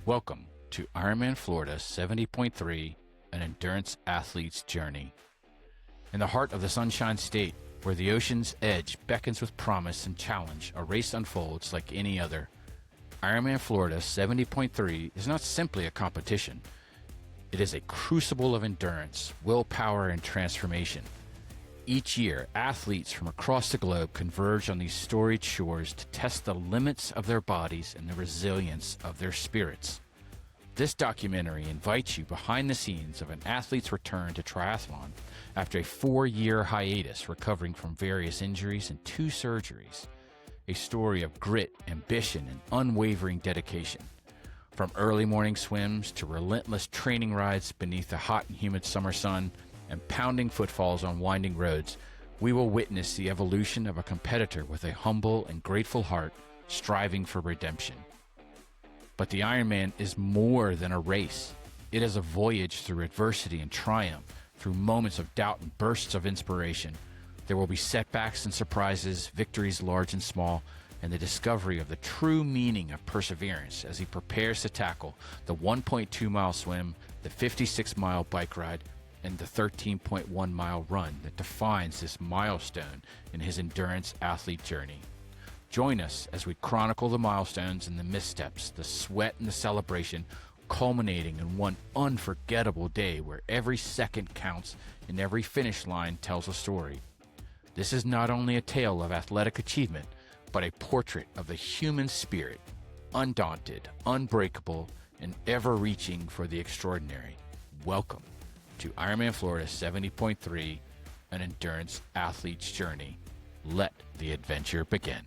Welcome to Ironman Florida 70.3, an endurance athlete's journey. In the heart of the Sunshine State, where the ocean's edge beckons with promise and challenge, a race unfolds like any other. Ironman Florida 70.3 is not simply a competition. It is a crucible of endurance, willpower, and transformation. Each year, athletes from across the globe converge on these storied shores to test the limits of their bodies and the resilience of their spirits. This documentary invites you behind the scenes of an athlete's return to triathlon after a 4-year hiatus recovering from various injuries and 2 surgeries. A story of grit, ambition, and unwavering dedication. From early morning swims to relentless training rides beneath the hot and humid summer sun and pounding footfalls on winding roads, we will witness the evolution of a competitor with a humble and grateful heart striving for redemption. But the Ironman is more than a race. It is a voyage through adversity and triumph, through moments of doubt and bursts of inspiration. There will be setbacks and surprises, victories large and small, and the discovery of the true meaning of perseverance as he prepares to tackle the 1.2-mile swim, the 56-mile bike ride, and the 13.1-mile run that defines this milestone in his endurance athlete journey. Join us as we chronicle the milestones and the missteps, the sweat and the celebration, culminating in one unforgettable day where every second counts and every finish line tells a story. This is not only a tale of athletic achievement, but a portrait of the human spirit, undaunted, unbreakable, and ever-reaching for the extraordinary. Welcome to Ironman Florida 70.3, an endurance athlete's journey. Let the adventure begin.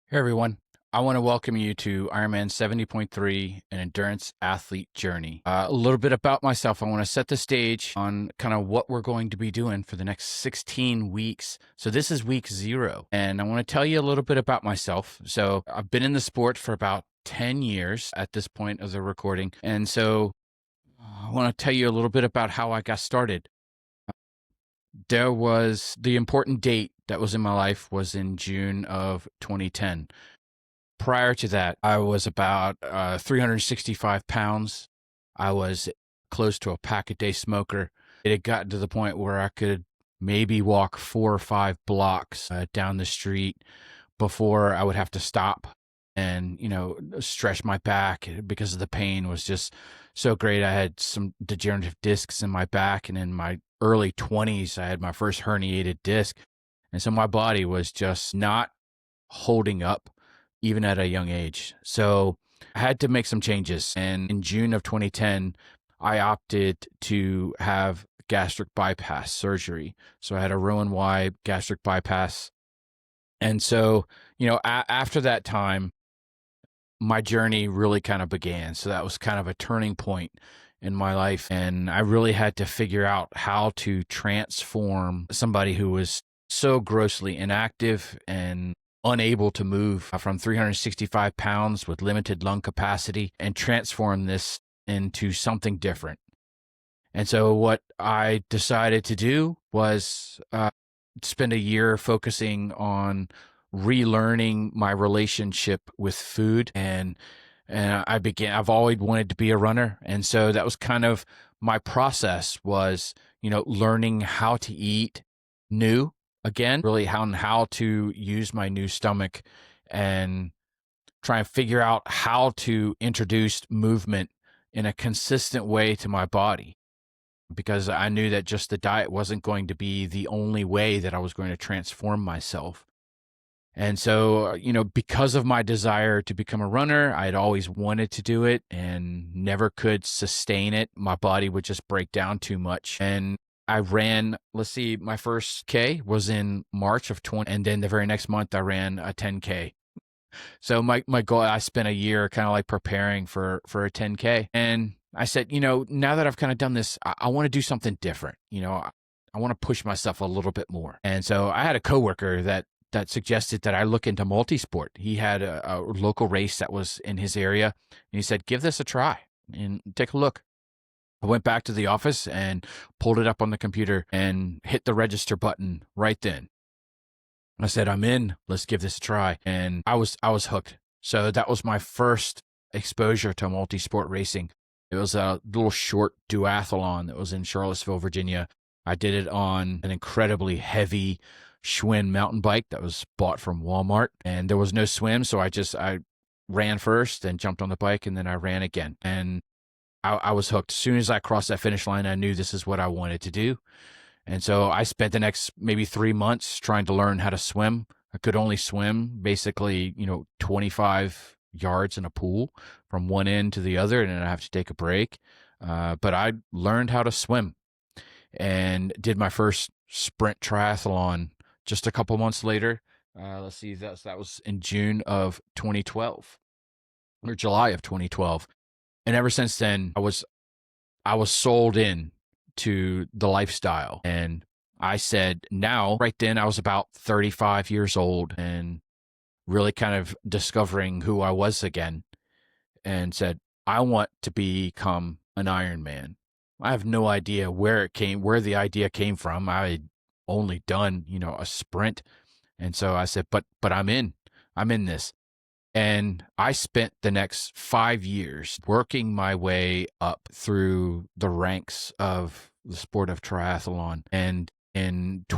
Hey everyone, I want to welcome you to Ironman 70.3, an endurance athlete journey. A little bit about myself. I want to set the stage on kind of what we're going to be doing for the next 16 weeks. So this is week 0, and I want to tell you a little bit about myself. So I've been in the sport for about 10 years at this point of the recording. And so I want to tell you a little bit about how I got started. There was the important date that was in my life was in June of 2010. Prior to that, I was about 365 pounds. I was close to a pack-a-day smoker. It had gotten to the point where I could maybe walk 4 or 5 blocks down the street before I would have to stop and, stretch my back because the pain was just so great. I had some degenerative discs in my back, and in my early 20s, I had my first herniated disc. And so my body was just not holding up, even at a young age. So I had to make some changes. And in June of 2010, I opted to have gastric bypass surgery. So I had a Roux-en-Y gastric bypass. And so, after that time, my journey really kind of began. So that was kind of a turning point in my life. And I really had to figure out how to transform somebody who was so grossly inactive and unable to move from 365 pounds with limited lung capacity and transform this into something different. And so what I decided to do was spend a year focusing on relearning my relationship with food. And I've always wanted to be a runner. And so that was kind of my process was, learning how to eat new again, really how to use my new stomach and try and figure out how to introduce movement in a consistent way to my body, because I knew that just the diet wasn't going to be the only way that I was going to transform myself. And so, because of my desire to become a runner, I'd always wanted to do it and never could sustain it. My body would just break down too much. And I ran, my first K was in March of 20, and then the very next month I ran a 10K. So my goal, I spent a year kind of like preparing for a 10K. And I said, now that I've kind of done this, I want to do something different. I want to push myself a little bit more. And so I had a coworker that suggested that I look into multisport. He had a local race that was in his area, and he said, give this a try and take a look. I went back to the office and pulled it up on the computer and hit the register button right then. I said, I'm in, let's give this a try. And I was hooked. So that was my first exposure to multi-sport racing. It was a little short duathlon that was in Charlottesville, Virginia. I did it on an incredibly heavy Schwinn mountain bike that was bought from Walmart, and there was no swim. So I ran first and jumped on the bike, and then I ran again. And I was hooked. As soon as I crossed that finish line, I knew this is what I wanted to do. And so I spent the next maybe 3 months trying to learn how to swim. I could only swim basically, 25 yards in a pool from one end to the other, and then I have to take a break. But I learned how to swim and did my first sprint triathlon just a couple months later. Let's see, that was in June of 2012 or July of 2012. And ever since then, I was sold in to the lifestyle. And I said, now, right then, I was about 35 years old and really kind of discovering who I was again, and said, I want to become an Ironman. I have no idea where the idea came from. I had only done, a sprint. And so I said, but I'm in this. And I spent the next 5 years working my way up through the ranks of the sport of triathlon. And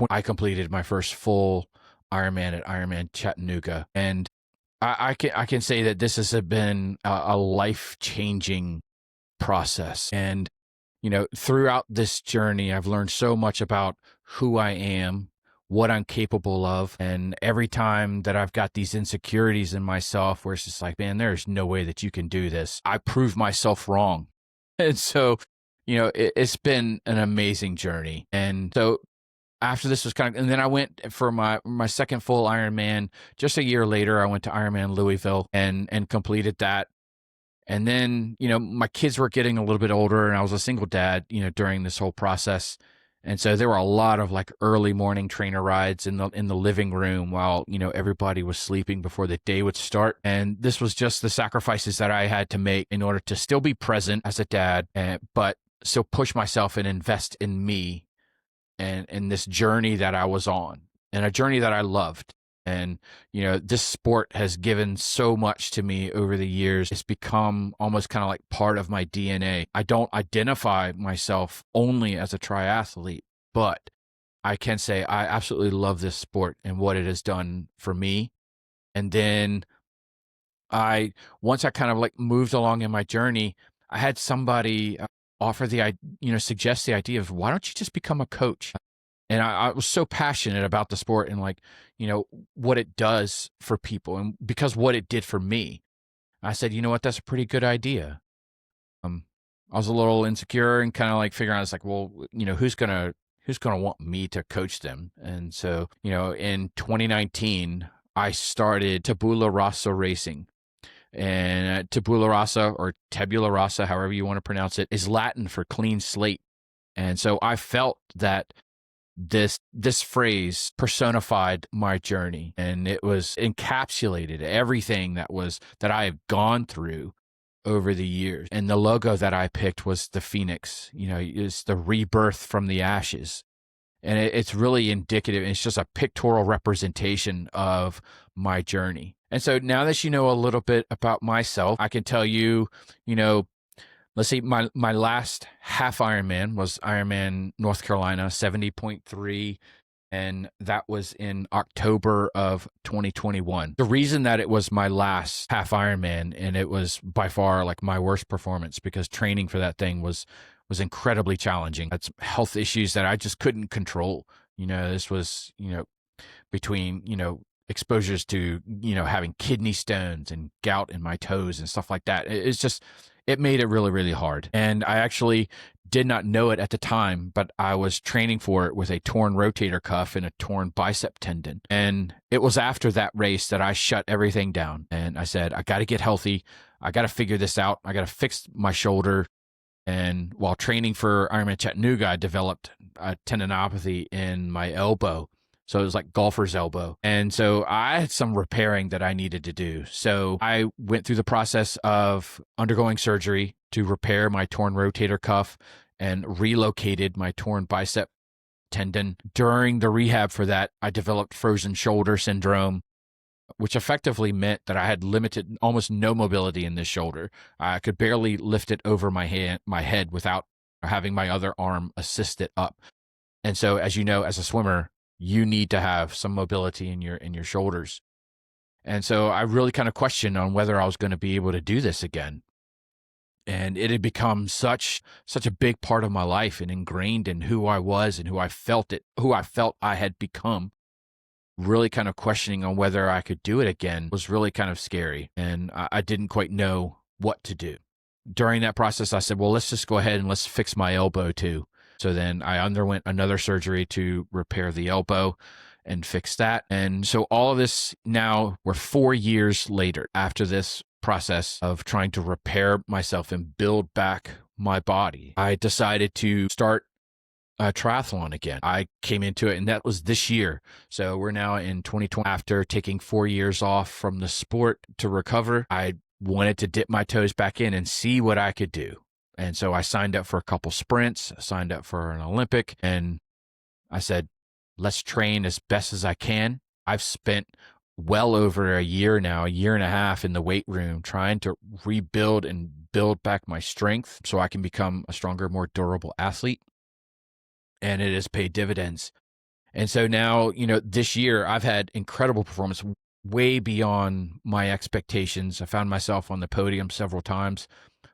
I completed my first full Ironman at Ironman Chattanooga. And I can say that this has been a life-changing process. And, throughout this journey, I've learned so much about who I am, what I'm capable of. And every time that I've got these insecurities in myself where it's just like, man, there's no way that you can do this, I prove myself wrong. And so, it's been an amazing journey. And so after this was and then I went for my second full Ironman. Just a year later, I went to Ironman Louisville and completed that. And then, my kids were getting a little bit older, and I was a single dad, during this whole process. And so there were a lot of like early morning trainer rides in the living room while, everybody was sleeping before the day would start. And this was just the sacrifices that I had to make in order to still be present as a dad, but still push myself and invest in me and in this journey that I was on, and a journey that I loved. And, this sport has given so much to me over the years. It's become almost kind of like part of my DNA. I don't identify myself only as a triathlete, but I can say I absolutely love this sport and what it has done for me. And then once I kind of like moved along in my journey, I had somebody suggest the idea of, why don't you just become a coach? And I was so passionate about the sport and what it does for people, and because what it did for me, I said, you know what, that's a pretty good idea. I was a little insecure and kind of like figuring out, it's like, well, who's gonna want me to coach them? And so, in 2019, I started Tabula Rasa Racing. And Tabula Rasa, or Tabula Rasa, however you want to pronounce it, is Latin for clean slate. And so I felt that this phrase personified my journey, and it was encapsulated everything that I have gone through over the years. And the logo that I picked was the phoenix. It's the rebirth from the ashes. And it's really indicative. It's just a pictorial representation of my journey. And so now that you know a little bit about myself, I can tell you, let's see, my last half Ironman was Ironman North Carolina, 70.3. And that was in October of 2021. The reason that it was my last half Ironman, and it was by far like my worst performance, because training for that thing was incredibly challenging. That's health issues that I just couldn't control. This was, between, exposures to, having kidney stones and gout in my toes and stuff like that. It made it really, really hard. And I actually did not know it at the time, but I was training for it with a torn rotator cuff and a torn bicep tendon. And it was after that race that I shut everything down. And I said, I got to get healthy. I got to figure this out. I got to fix my shoulder. And while training for Ironman Chattanooga, I developed a tendinopathy in my elbow. So it was like golfer's elbow. And so I had some repairing that I needed to do. So I went through the process of undergoing surgery to repair my torn rotator cuff and relocated my torn bicep tendon. During the rehab for that, I developed frozen shoulder syndrome, which effectively meant that I had limited, almost no mobility in this shoulder. I could barely lift it over my head without having my other arm assist it up. And so, as you know, as a swimmer, you need to have some mobility in your shoulders. And so I really kind of questioned on whether I was going to be able to do this again. And it had become such a big part of my life and ingrained in who I was and who I felt I had become. Really kind of questioning on whether I could do it again was really kind of scary. And I didn't quite know what to do. During that process, I said, well, let's just go ahead and let's fix my elbow too. So then I underwent another surgery to repair the elbow and fix that. And so all of this, now we're 4 years later after this process of trying to repair myself and build back my body. I decided to start a triathlon again. I came into it, and that was this year. So we're now in 2020. After taking 4 years off from the sport to recover, I wanted to dip my toes back in and see what I could do. And so I signed up for a couple sprints, signed up for an Olympic, and I said, let's train as best as I can. I've spent well over a year now, a year and a half in the weight room, trying to rebuild and build back my strength so I can become a stronger, more durable athlete. And it has paid dividends. And so now, this year I've had incredible performance, way beyond my expectations. I found myself on the podium several times,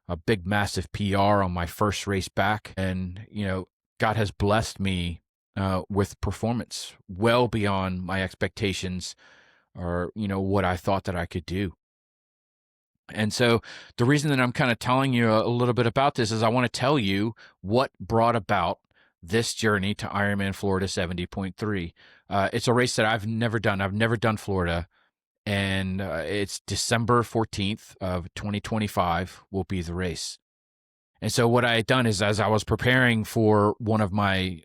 a big, massive PR on my first race back. And, God has blessed me with performance well beyond my expectations or, what I thought that I could do. And so the reason that I'm kind of telling you a little bit about this is I want to tell you what brought about this journey to Ironman Florida 70.3. It's a race that I've never done. I've never done Florida. And it's December 14th of 2025 will be the race. And so what I had done is, as I was preparing for one of my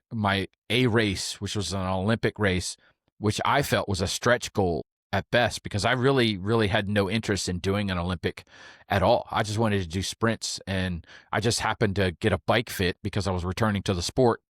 A race, which was an Olympic race, which I felt was a stretch goal at best, because I really, really had no interest in doing an Olympic at all. I just wanted to do sprints, and I just happened to get a bike fit because I was returning to the sport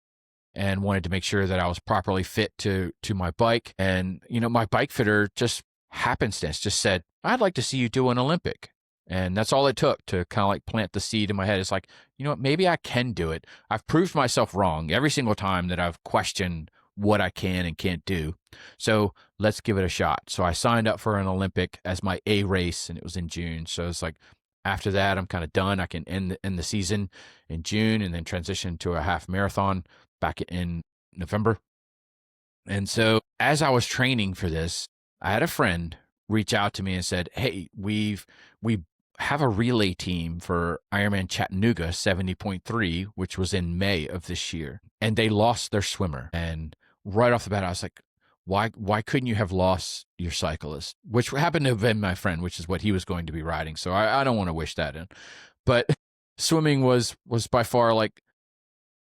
and wanted to make sure that I was properly fit to my bike. And, my bike fitter just happenstance just said, I'd like to see you do an Olympic. And that's all it took to kind of like plant the seed in my head. It's like, maybe I can do it. I've proved myself wrong every single time that I've questioned what I can and can't do. So let's give it a shot. So I signed up for an Olympic as my A race, and it was in June. So it's like, after that, I'm kind of done. I can end the season in June and then transition to a half marathon back in November. And so as I was training for this, I had a friend reach out to me and said, hey, we have a relay team for Ironman Chattanooga 70.3, which was in May of this year. And they lost their swimmer. And right off the bat, I was like, why couldn't you have lost your cyclist? Which happened to have been my friend, which is what he was going to be riding. So I don't want to wish that in. But swimming was by far like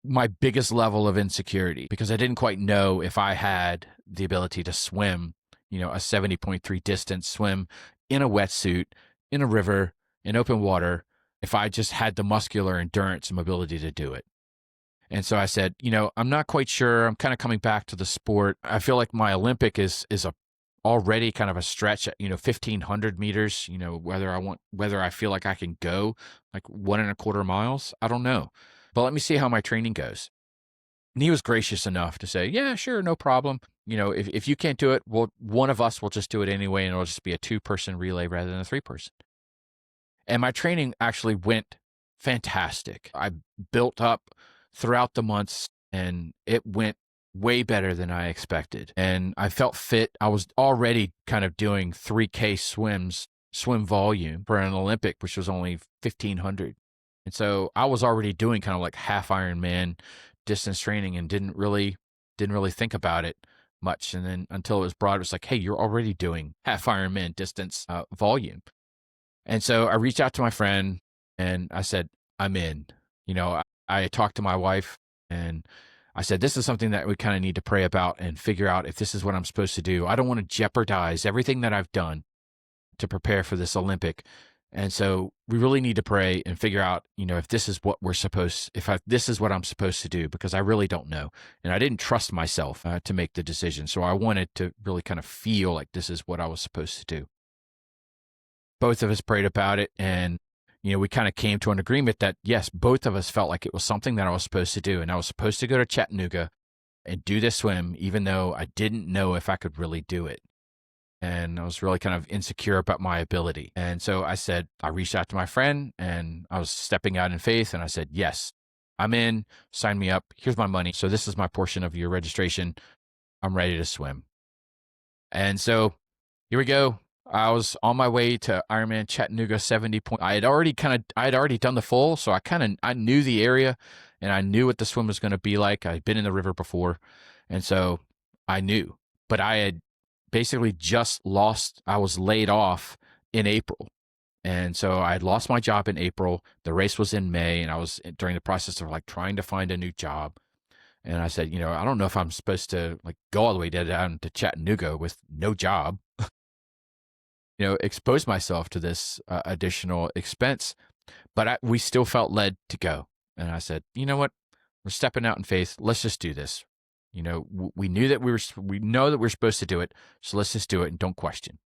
my biggest level of insecurity, because I didn't quite know if I had the ability to swim, a 70.3 distance swim in a wetsuit, in a river, in open water, if I just had the muscular endurance and mobility to do it. And so I said, I'm not quite sure. I'm kind of coming back to the sport. I feel like my Olympic is already kind of a stretch at, 1,500 meters, whether I feel like I can go like 1.25 miles. I don't know. But let me see how my training goes. And he was gracious enough to say, yeah, sure, no problem. If you can't do it, well, one of us will just do it anyway, and it'll just be a 2-person relay rather than a 3-person. And my training actually went fantastic. I built up throughout the months, and it went way better than I expected. And I felt fit. I was already kind of doing 3K swim volume for an Olympic, which was only 1,500. And so I was already doing kind of like half Ironman distance training and didn't really think about it much. And then until it was brought, it was like, hey, you're already doing half Ironman distance volume. And so I reached out to my friend and I said, I'm in. I talked to my wife, and I said, this is something that we kind of need to pray about and figure out if this is what I'm supposed to do. I don't want to jeopardize everything that I've done to prepare for this Olympic. And so we really need to pray and figure out, if this is what this is what I'm supposed to do, because I really don't know. And I didn't trust myself to make the decision. So I wanted to really kind of feel like this is what I was supposed to do. Both of us prayed about it, and, we kind of came to an agreement that, yes, both of us felt like it was something that I was supposed to do. And I was supposed to go to Chattanooga and do this swim, even though I didn't know if I could really do it. And I was really kind of insecure about my ability. And so I reached out to my friend, and I was stepping out in faith, and I said, yes, I'm in, sign me up. Here's my money. So this is my portion of your registration. I'm ready to swim. And so here we go. I was on my way to Ironman Chattanooga 70 point. I had already done the full. So I knew the area, and I knew what the swim was going to be like. I'd been in the river before. And so I knew, but I had basically I was laid off in April. And so I had lost my job in April. The race was in May, and I was during the process of trying to find a new job. And I said, I don't know if I'm supposed to go all the way down to Chattanooga with no job, expose myself to this additional expense. But we still felt led to go. And I said, you know what? We're stepping out in faith. Let's just do this. We know that we're supposed to do it, so let's just do it and don't question.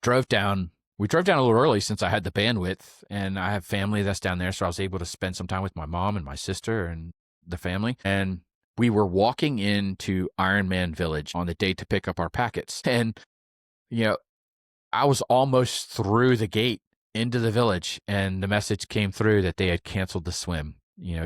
We drove down a little early since I had the bandwidth, and I have family that's down there, so I was able to spend some time with my mom and my sister and the family. And we were walking into Ironman Village on the day to pick up our packets. And, I was almost through the gate into the village, and the message came through that they had canceled the swim.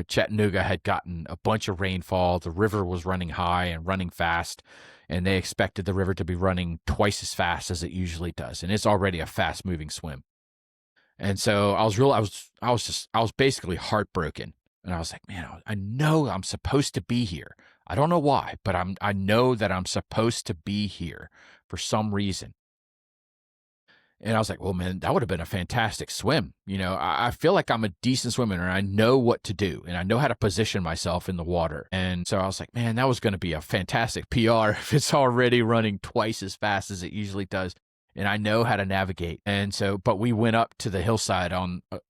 Chattanooga had gotten a bunch of rainfall. The river was running high and running fast, and they expected the river to be running twice as fast as it usually does. And it's already a fast moving swim. And so I was basically heartbroken. And I was like, man, I know I'm supposed to be here. I don't know why, but I know that I'm supposed to be here for some reason. And I was like, well, man, that would have been a fantastic swim. I feel like I'm a decent swimmer, and I know what to do, and I know how to position myself in the water. And so I was like, man, that was going to be a fantastic PR if it's already running twice as fast as it usually does. And I know how to navigate. And so, but we went up to the hillside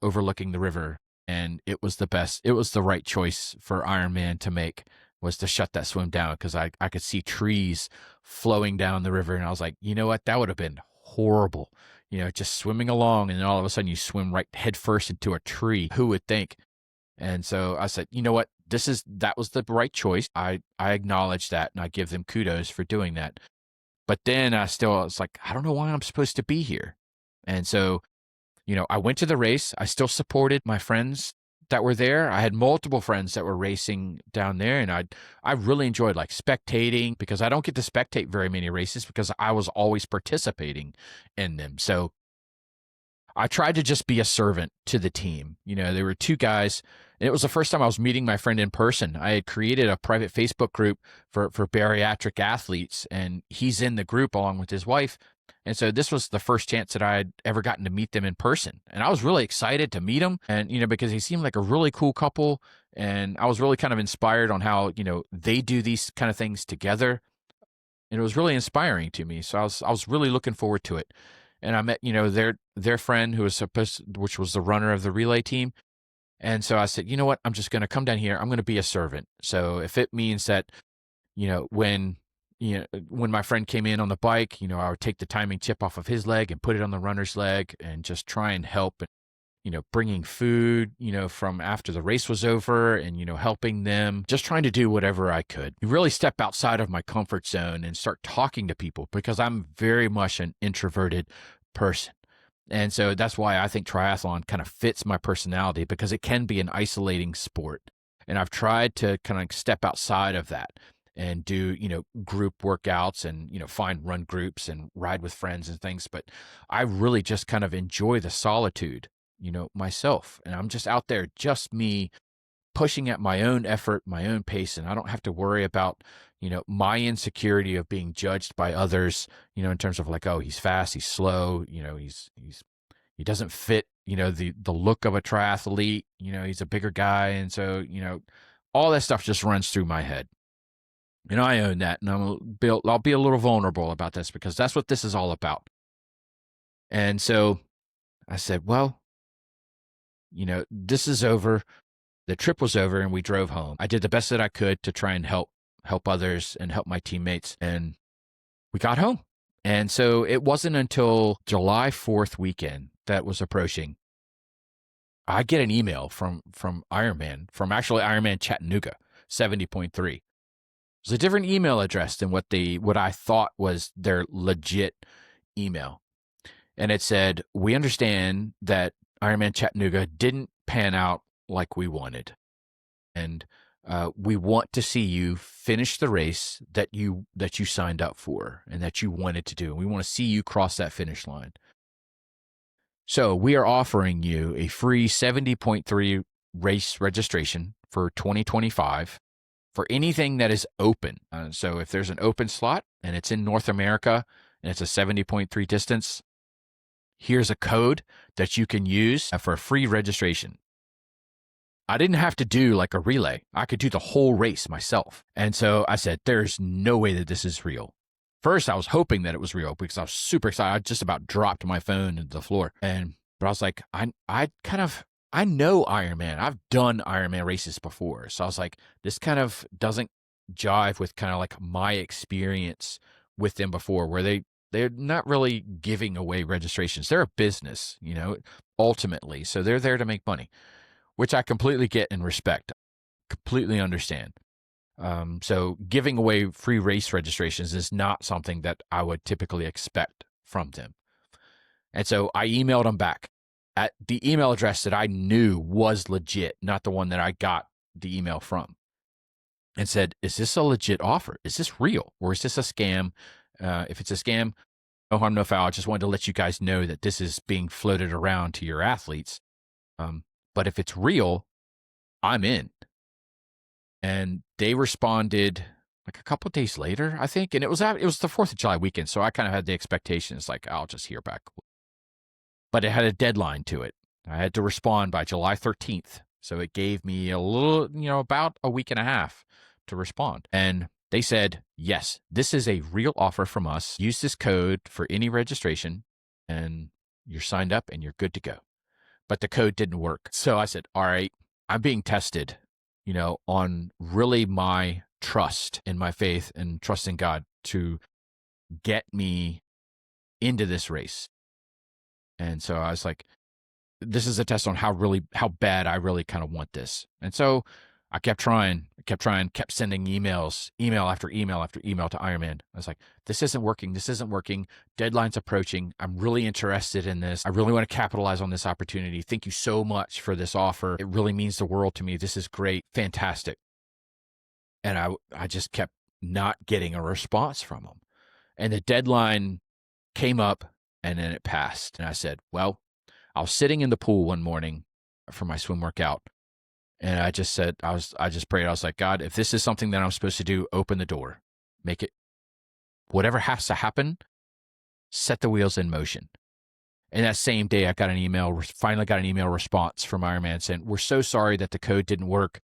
overlooking the river, and it was the best. It was the right choice for Ironman to make, was to shut that swim down, because I could see trees flowing down the river. And I was like, you know what? That would have been horrible. Just swimming along, and then all of a sudden you swim right headfirst into a tree. Who would think? And so I said, you know what? That was the right choice. I acknowledge that, and I give them kudos for doing that. But then I was like, I don't know why I'm supposed to be here. And so, I went to the race. I still supported my friends that were there. I had multiple friends that were racing down there, and I really enjoyed spectating, because I don't get to spectate very many races because I was always participating in them. So I tried to just be a servant to the team. There were two guys, and it was the first time I was meeting my friend in person. I had created a private Facebook group for bariatric athletes, and he's in the group along with his wife. And so this was the first chance that I had ever gotten to meet them in person. And I was really excited to meet them, and, because he seemed like a really cool couple. And I was really kind of inspired on how, they do these kind of things together. And it was really inspiring to me. So I was really looking forward to it. And I met, their friend which was the runner of the relay team. And so I said, you know what, I'm just going to come down here. I'm going to be a servant. So if it means that, when my friend came in on the bike, I would take the timing chip off of his leg and put it on the runner's leg, and just try and help, bringing food, from after the race was over, and, helping them, just trying to do whatever I could. Really step outside of my comfort zone and start talking to people, because I'm very much an introverted person. And so that's why I think triathlon kind of fits my personality, because it can be an isolating sport. And I've tried to kind of step outside of that and do, group workouts and, find run groups and ride with friends and things. But I really just kind of enjoy the solitude, myself. And I'm just out there, just me, pushing at my own effort, my own pace. And I don't have to worry about, my insecurity of being judged by others, in terms of oh, he's fast, he's slow, he doesn't fit, the look of a triathlete, he's a bigger guy. And so, all that stuff just runs through my head. And I own that. And I'll be a little vulnerable about this because that's what this is all about. And so I said, well, this is over. The trip was over and we drove home. I did the best that I could to try and help others and help my teammates. And we got home. And so it wasn't until July 4th weekend that was approaching. I get an email from Ironman, from actually Ironman Chattanooga, 70.3. It was a different email address than what I thought was their legit email. And it said, we understand that Ironman Chattanooga didn't pan out like we wanted. And we want to see you finish the race that you signed up for and that you wanted to do. And we want to see you cross that finish line. So we are offering you a free 70.3 race registration for 2025 for anything that is open. So if there's an open slot and it's in North America and it's a 70.3 distance, here's a code that you can use for a free registration. I didn't have to do like a relay. I could do the whole race myself. And so I said, there's no way that this is real. First, I was hoping that it was real because I was super excited. I just about dropped my phone into the floor. But I was like, I know Ironman. I've done Ironman races before. So I was like, this kind of doesn't jive with kind of like my experience with them before, where they're not really giving away registrations. They're a business, ultimately. So they're there to make money, which I completely get and respect, completely understand. So giving away free race registrations is not something that I would typically expect from them. And so I emailed them back at the email address that I knew was legit, not the one that I got the email from, and said, is this a legit offer? Is this real? Or is this a scam? If it's a scam, no harm, no foul. I just wanted to let you guys know that this is being floated around to your athletes. But if it's real, I'm in. And they responded like a couple of days later, I think. And it was the 4th of July weekend. So I kind of had the expectations like, I'll just hear back. But it had a deadline to it. I had to respond by July 13th. So it gave me a little, about a week and a half to respond. And they said, yes, this is a real offer from us. Use this code for any registration and you're signed up and you're good to go. But the code didn't work. So I said, all right, I'm being tested, on really my trust in my faith and trust in God to get me into this race. And so I was like, this is a test on how bad I really kind of want this. And so I kept trying, kept sending email after email after email to Ironman. I was like, this isn't working. Deadline's approaching. I'm really interested in this. I really want to capitalize on this opportunity. Thank you so much for this offer. It really means the world to me. This is great. Fantastic. And I just kept not getting a response from them. And the deadline came up and then it passed. And I said, well, I was sitting in the pool one morning for my swim workout. And I just said, I just prayed. I was like, God, if this is something that I'm supposed to do, open the door, make it, whatever has to happen, set the wheels in motion. And that same day, I finally got an email response from Ironman saying, we're so sorry that the code didn't work.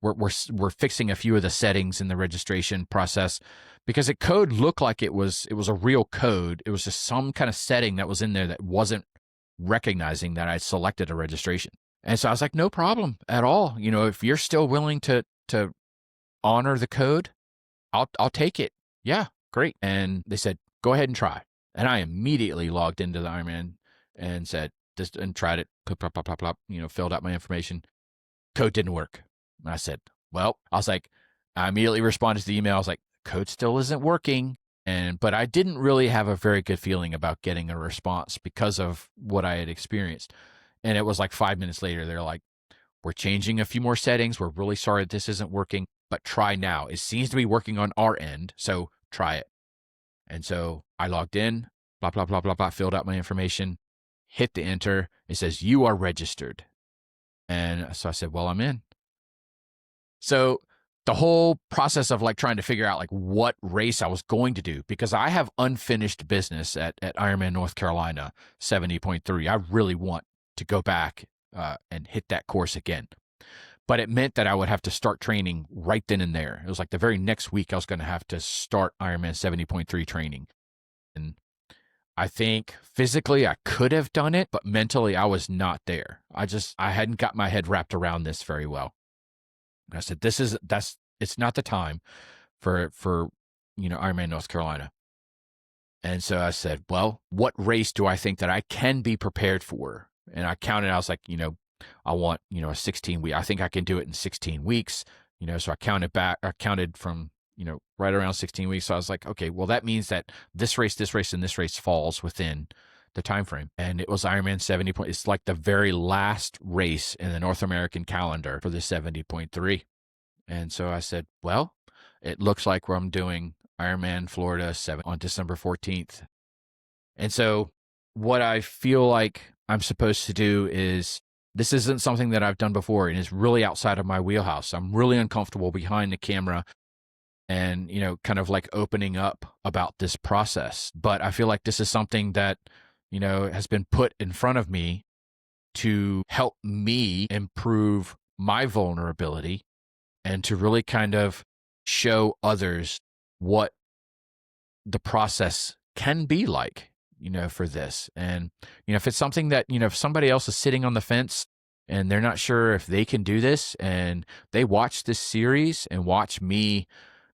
We're fixing a few of the settings in the registration process because the code looked like it was a real code. It was just some kind of setting that was in there that wasn't recognizing that I selected a registration. And so I was like, no problem at all. If you're still willing to honor the code, I'll take it. Yeah, great. And they said, go ahead and try. And I immediately logged into the Ironman and said, and tried it, filled out my information. Code didn't work. And I said, I immediately responded to the email. I was like, code still isn't working. But I didn't really have a very good feeling about getting a response because of what I had experienced. And it was like 5 minutes later, they're like, we're changing a few more settings. We're really sorry that this isn't working, but try now. It seems to be working on our end, so try it. And so I logged in, blah, blah, blah, blah, blah, filled out my information, hit the enter. It says, you are registered. And so I said, well, I'm in. So the whole process of like trying to figure out like what race I was going to do, because I have unfinished business at Ironman North Carolina 70.3. I really want to go back and hit that course again. but it meant that I would have to start training right then and there. It was like the very next week I was going to have to start Ironman 70.3 training. And I think physically I could have done it, but mentally I was not there. I hadn't got my head wrapped around this very well. And I said, it's not the time for Ironman North Carolina. And so I said, well, what race do I think that I can be prepared for? And I counted, I was like, I want, a 16 week. I think I can do it in 16 weeks, so I counted from, right around 16 weeks. So I was like, okay, well, that means that this race, and this race falls within the time frame. And it was Ironman 70. It's like the very last race in the North American calendar for the 70.3. And so I said, well, it looks like I'm doing Ironman Florida 7 on December 14th. And so what I feel like I'm supposed to do is, this isn't something that I've done before, and it's really outside of my wheelhouse. I'm really uncomfortable behind the camera and, kind of like opening up about this process. But I feel like this is something that, has been put in front of me to help me improve my vulnerability and to really kind of show others what the process can be like, for this. And, if it's something that, if somebody else is sitting on the fence and they're not sure if they can do this, and they watch this series and watch me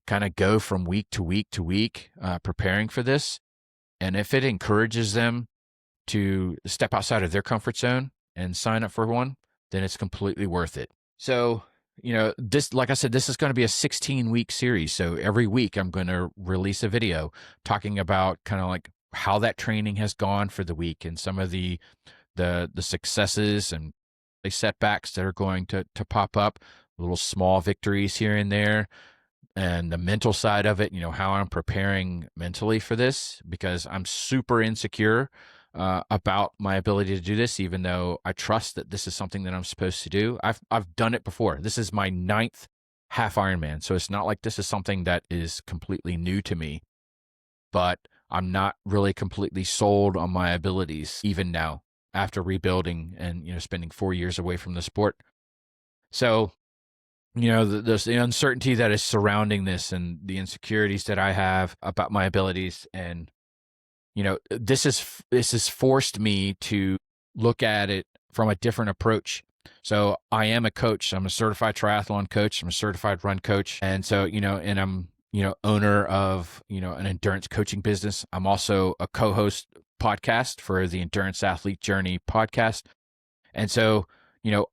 kind of go from week to week to week, preparing for this, and if it encourages them to step outside of their comfort zone and sign up for one, then it's completely worth it. So, this, like I said, this is going to be a 16-week series. So every week I'm going to release a video talking about kind of like how that training has gone for the week, and some of the successes and the setbacks that are going to pop up, little small victories here and there, and the mental side of it, how I'm preparing mentally for this, because I'm super insecure about my ability to do this, even though I trust that this is something that I'm supposed to do. I've done it before. This is my 9th half Ironman, so it's not like this is something that is completely new to me, but I'm not really completely sold on my abilities even now, after rebuilding and, spending 4 years away from the sport. So, there's the uncertainty that is surrounding this, and the insecurities that I have about my abilities. And, this has forced me to look at it from a different approach. So I am a coach. I'm a certified triathlon coach. I'm a certified run coach. And so, and I'm, owner of, an endurance coaching business. I'm also a co-host podcast for the Endurance Athlete Journey podcast. And so,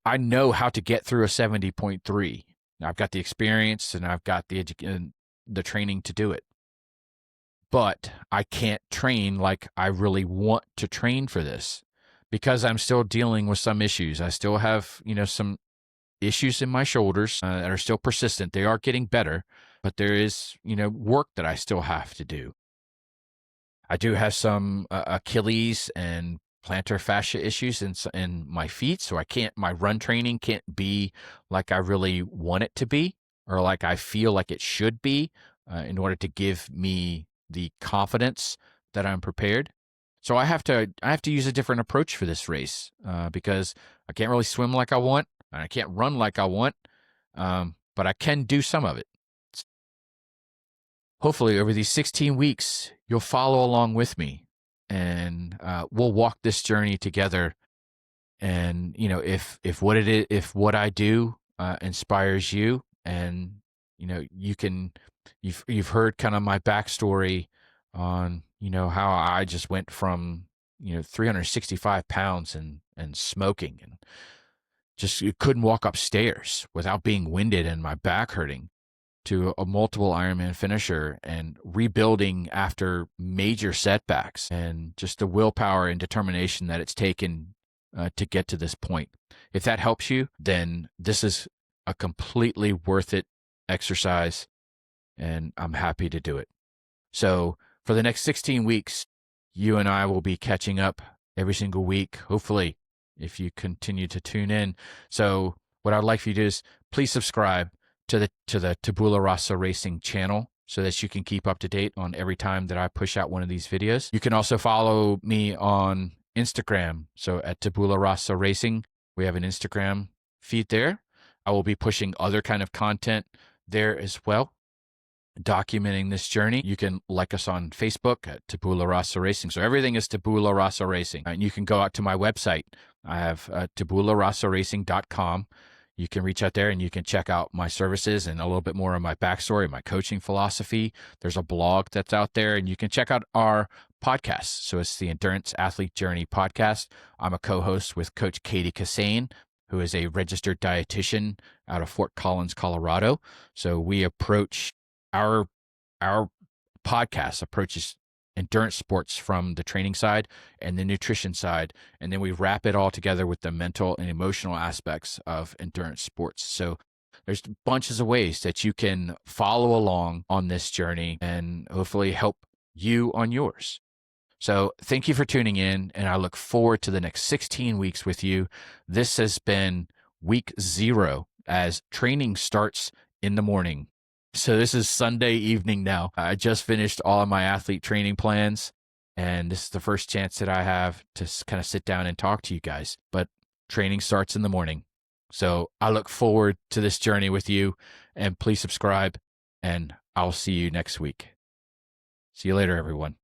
I know how to get through a 70.3. I've got the experience, and I've got the training to do it. But I can't train like I really want to train for this, because I'm still dealing with some issues. I still have, some issues in my shoulders that are still persistent. They are getting better, but there is, work that I still have to do. I do have some Achilles and plantar fascia issues in my feet, so my run training can't be like I really want it to be, or like I feel like it should be, in order to give me the confidence that I'm prepared. So I have to use a different approach for this race, because I can't really swim like I want, and I can't run like I want, but I can do some of it. Hopefully over these 16 weeks, you'll follow along with me, and we'll walk this journey together. And, if what I do inspires you, and, you've heard kind of my backstory on, how I just went from, 365 pounds and smoking, and just couldn't walk upstairs without being winded and my back hurting, to a multiple Ironman finisher, and rebuilding after major setbacks, and just the willpower and determination that it's taken to get to this point. If that helps you, then this is a completely worth it exercise, and I'm happy to do it. So for the next 16 weeks, you and I will be catching up every single week, hopefully, if you continue to tune in. So what I'd like for you to do is please subscribe to the Tabula Rasa Racing channel, so that you can keep up to date on every time that I push out one of these videos. You can also follow me on Instagram. So at Tabula Rasa Racing, we have an Instagram feed there. I will be pushing other kind of content there as well, documenting this journey. You can like us on Facebook at Tabula Rasa Racing. So everything is Tabula Rasa Racing. And you can go out to my website. I have tabularasaracing.com. You can reach out there and you can check out my services and a little bit more of my backstory, my coaching philosophy. There's a blog that's out there, and you can check out our podcast. So it's the Endurance Athlete Journey podcast. I'm a co-host with Coach Katie Kassane, who is a registered dietitian out of Fort Collins, Colorado. So we approach our podcast approaches endurance sports from the training side and the nutrition side, and then we wrap it all together with the mental and emotional aspects of endurance sports. So there's bunches of ways that you can follow along on this journey and hopefully help you on yours. So thank you for tuning in, and I look forward to the next 16 weeks with you. This has been week 0 as training starts in the morning. So this is Sunday evening now. I just finished all of my athlete training plans, and this is the first chance that I have to kind of sit down and talk to you guys. But training starts in the morning. So I look forward to this journey with you, and please subscribe, and I'll see you next week. See you later, everyone.